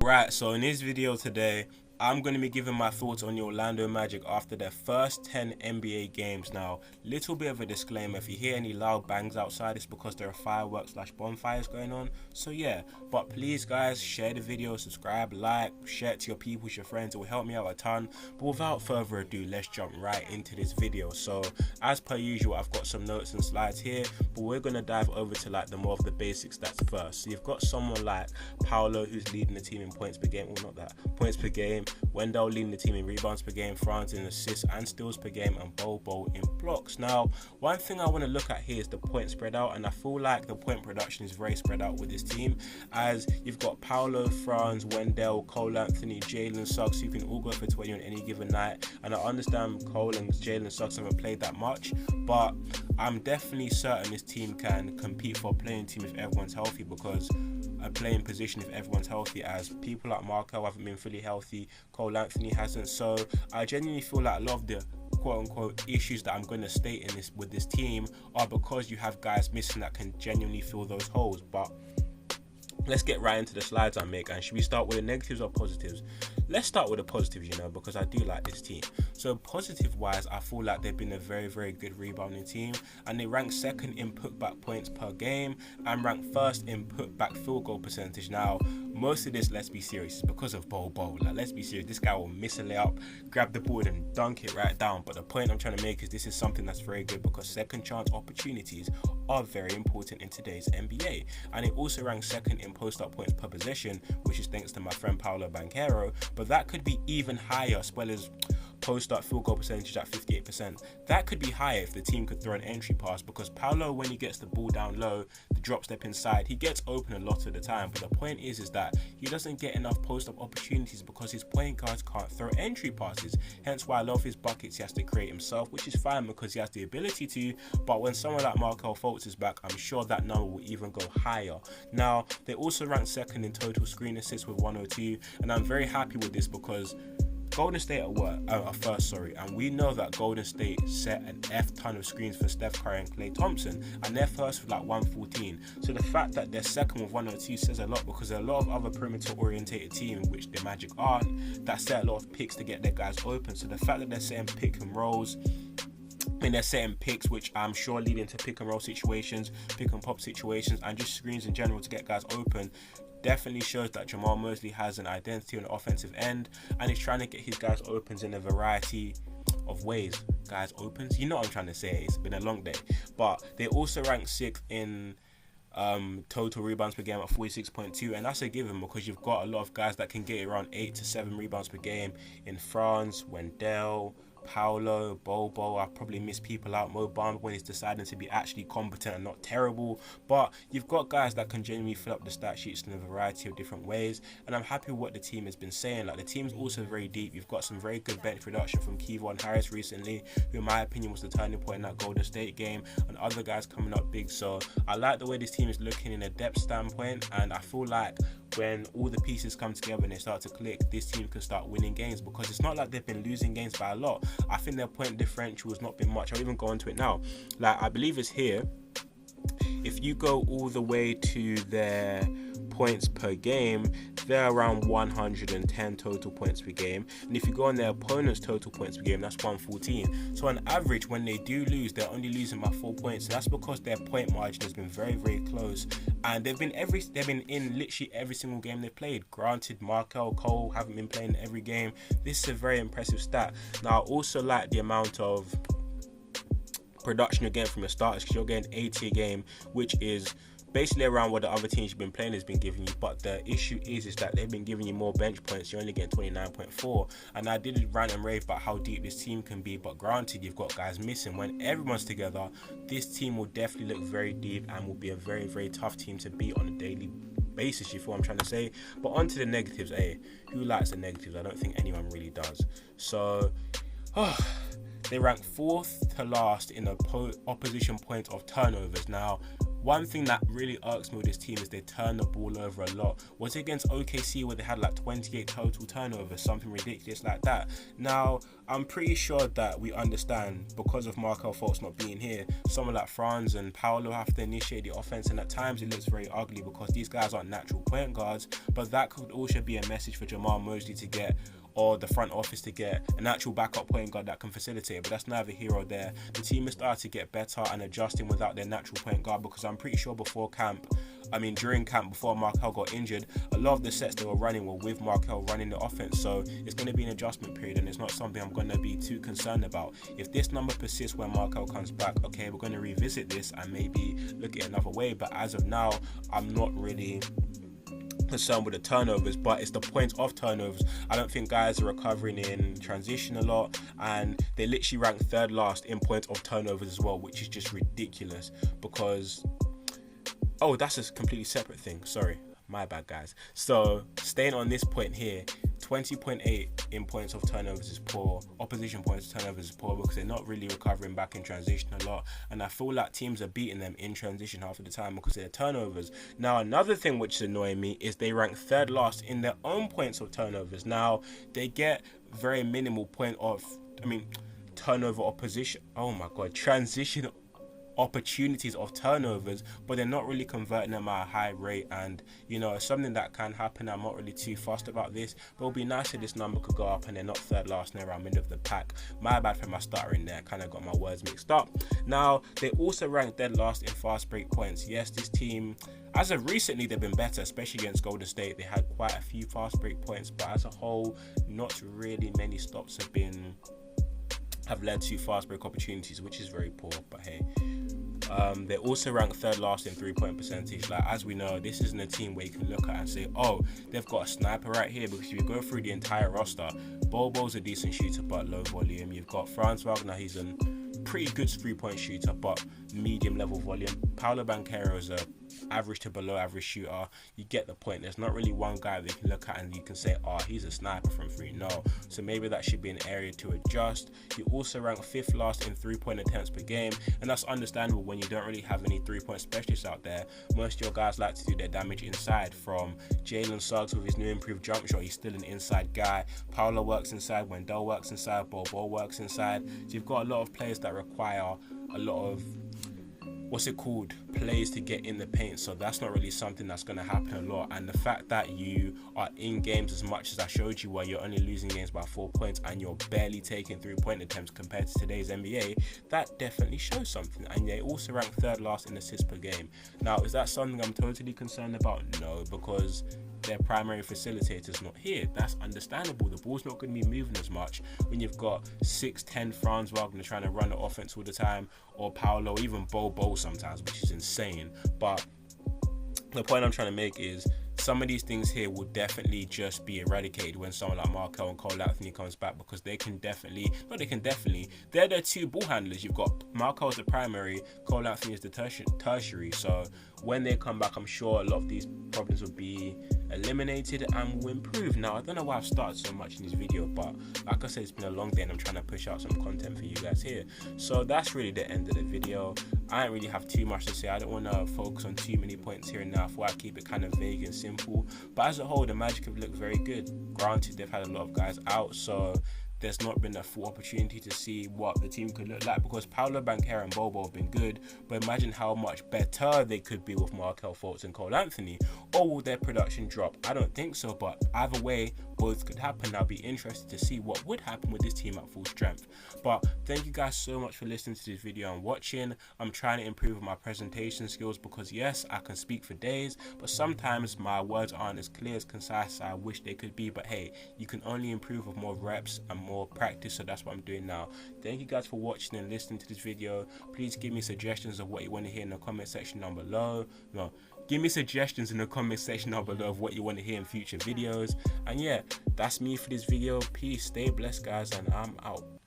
Alright, so in this video today, I'm going to be giving my thoughts on the Orlando Magic after their first 10 NBA games. Now, little bit of a disclaimer, if you hear any loud bangs outside, it's because there are fireworks / bonfires going on. So yeah, but please guys, share the video, subscribe, like, share it to your people, your friends. It will help me out a ton. But without further ado, let's jump right into this video. So as per usual, I've got some notes and slides here, but we're going to dive over to like the more of the basic stats first. So you've got someone like Paolo, who's leading the team in points per game, well not that, points per game. Wendell leading the team in rebounds per game, Franz in assists and steals per game, and Bobo in blocks. Now, one thing I want to look at here is the point spread out, and I feel like the point production is very spread out with this team, as you've got Paolo, Franz, Wendell, Cole Anthony, Jalen Suggs, who can all go for 20 on any given night. And I understand Cole and Jalen Suggs haven't played that much, but I'm definitely certain this team can compete for a playing team if everyone's healthy, because a playing position if everyone's healthy, as people like Markel haven't been fully healthy, Cole Anthony hasn't. So I genuinely feel like a lot of the quote-unquote issues that I'm going to state in this with this team are because you have guys missing that can genuinely fill those holes. But let's get right into the slides I make. And should we start with the negatives or positives? Let's start with the positives, because I do like this team. So positive wise, I feel like they've been a very, very good rebounding team, and they rank second in putback points per game and rank first in putback field goal percentage. Now, most of this, let's be serious, is because of Bobo. Like, let's be serious, this guy will miss a layup, grab the board and dunk it right down. But the point I'm trying to make is this is something that's very good, because second chance opportunities are very important in today's NBA. And it also ranks second in post-up points per possession, which is thanks to my friend Paolo Banchero. But that could be even higher, as well as post-up field goal percentage at 58%. That could be higher if the team could throw an entry pass, because Paolo, when he gets the ball down low, the drop step inside, he gets open a lot of the time. But the point is that he doesn't get enough post-up opportunities because his point guards can't throw entry passes. Hence why a lot of his buckets he has to create himself, which is fine because he has the ability to. But when someone like Markel Fultz is back, I'm sure that number will even go higher. Now, they also rank second in total screen assists with 102, and I'm very happy with this because Golden State are first, and we know that Golden State set an F ton of screens for Steph Curry and Klay Thompson, and they're first with like 114. So the fact that they're second with 102 says a lot, because there are a lot of other perimeter orientated teams, which the Magic aren't, that set a lot of picks to get their guys open. So the fact that they're setting pick and rolls, and they're setting picks, which I'm sure lead into pick and roll situations, pick and pop situations, and just screens in general to get guys open, definitely shows that Jamal Mosley has an identity on the offensive end, and he's trying to get his guys opens in a variety of ways. Guys opens, you know what I'm trying to say, it's been a long day. But they also rank 6th in total rebounds per game at 46.2, and that's a given because you've got a lot of guys that can get around 8 to 7 rebounds per game in Franz, Wendell, Paolo, Bobo. I probably miss people out, Mo Bamba, when he's deciding to be actually competent and not terrible. But you've got guys that can genuinely fill up the stat sheets in a variety of different ways, and I'm happy with what the team has been saying. Like, the team's also very deep. You've got some very good bench production from Kevon Harris recently, who in my opinion was the turning point in that Golden State game, and other guys coming up big. So I like the way this team is looking in a depth standpoint, and I feel like when all the pieces come together and they start to click, this team can start winning games, because it's not like they've been losing games by a lot. I think their point differential has not been much. I'll even go into it now. Like, I believe it's here. If you go all the way to their points per game, they're around 110 total points per game, and if you go on their opponent's total points per game, that's 114. So on average, when they do lose, they're only losing by 4 points. So that's because their point margin has been very, very close, and they've been in literally every single game they played. Granted, Markel, Cole haven't been playing every game. This is a very impressive stat. Now, I also like the amount of production you're getting from your starters, because you're getting 80 a game, which is basically around what the other teams you've been playing has been giving you. But the issue is that they've been giving you more bench points. You're only getting 29.4, and I did rant and rave about how deep this team can be, but granted, you've got guys missing. When everyone's together, this team will definitely look very deep and will be a very, very tough team to beat on a daily basis, you feel what I'm trying to say. But on to the negatives. Who likes the negatives? I don't think anyone really does. So they rank 4th to last in the opposition points of turnovers. Now, one thing that really irks me with this team is they turn the ball over a lot. Was it against OKC where they had like 28 total turnovers, something ridiculous like that? Now, I'm pretty sure that we understand because of Markel Fultz not being here, someone like Franz and Paolo have to initiate the offense, and at times it looks very ugly because these guys aren't natural point guards, but that could also be a message for Jamal Mosley to get, or the front office to get an actual backup point guard that can facilitate, but that's neither here or there. The team is starting to get better and adjusting without their natural point guard, because I'm pretty sure during camp, before Markel got injured, a lot of the sets they were running were with Markel running the offense, so it's going to be an adjustment period, and it's not something I'm going to be too concerned about. If this number persists when Markel comes back, okay, we're going to revisit this and maybe look at it another way, but as of now, I'm not really concerned with the turnovers, but it's the point of turnovers. I don't think guys are recovering in transition a lot, and they literally rank third last in points of turnovers as well, which is just ridiculous because, oh, that's a completely separate thing, sorry, my bad guys. So staying on this point here, 20.8 in points of turnovers is poor. Opposition points of turnovers is poor because they're not really recovering back in transition a lot, and I feel like teams are beating them in transition half of the time because of their turnovers. Now, another thing which is annoying me is they rank third last in their own points of turnovers. Now, they get very minimal turnover opposition. Oh my god, transition opportunities of turnovers, but they're not really converting them at a high rate, and it's something that can happen. I'm not really too fussed about this, but it'll be nice if this number could go up and they're not third last and they're around middle of the pack. My bad for my stutter in there, kind of got my words mixed up. Now, they also rank dead last in fast break points. Yes, this team, as of recently, they've been better, especially against Golden State. They had quite a few fast break points, but as a whole, not really many stops have led to fast break opportunities, which is very poor, but hey. They also rank third last in 3-point percentage. Like, as we know, this isn't a team where you can look at and say, oh, they've got a sniper right here, because if you go through the entire roster, Bobo's a decent shooter but low volume. You've got Franz Wagner, he's a pretty good 3-point shooter but medium level volume. Paolo Banchero is a average to below average shooter. You get the point. There's not really one guy that you can look at and you can say, oh, he's a sniper from 3. No. So maybe that should be an area to adjust. You also rank 5th last in 3-point attempts per game, and that's understandable when you don't really have any 3-point specialists out there. Most of your guys like to do their damage inside, from Jalen Suggs with his new improved jump shot. He's still an inside guy. Paolo works inside, Wendell works inside, Bobo works inside. So you've got a lot of players that require a lot of plays to get in the paint, so that's not really something that's going to happen a lot. And the fact that you are in games as much as I showed you, where you're only losing games by 4 points and you're barely taking 3-point attempts compared to today's NBA, that definitely shows something. And they also rank third last in assists per game. Now, is that something I'm totally concerned about? No, because their primary facilitator's not here. That's understandable. The ball's not going to be moving as much when you've got 6'10" Franz Wagner trying to run the offense all the time, or Paolo, even Bobo sometimes, which is insane. But the point I'm trying to make is, some of these things here will definitely just be eradicated when someone like Markel and Cole Anthony comes back, because they're their two ball handlers. You've got Markel as the primary, Cole Anthony is the tertiary. So when they come back, I'm sure a lot of these problems will be eliminated and will improve. Now, I don't know why I've started so much in this video, but like I said, it's been a long day and I'm trying to push out some content for you guys here. So that's really the end of the video. I don't really have too much to say. I don't want to focus on too many points here and now. I thought I'd keep it kind of vague and simple, but as a whole, the Magic have looked very good. Granted, they've had a lot of guys out, so there's not been a full opportunity to see what the team could look like, because Paolo Banchero and Bobo have been good, but imagine how much better they could be with Markel Fultz and Cole Anthony. Or will their production drop? I don't think so, but either way, both could happen. I'll be interested to see what would happen with this team at full strength. But thank you guys so much for listening to this video and watching. I'm trying to improve my presentation skills, because yes, I can speak for days, but sometimes my words aren't as clear, as concise as I wish they could be. But hey, you can only improve with more reps and more practice, so that's what I'm doing now. Thank you guys for watching and listening to this video. Please give me suggestions of what you want to hear in the comment section down below. Give me suggestions in the comment section down below of what you want to hear in future videos. And yeah, that's me for this video. Peace, stay blessed guys, and I'm out.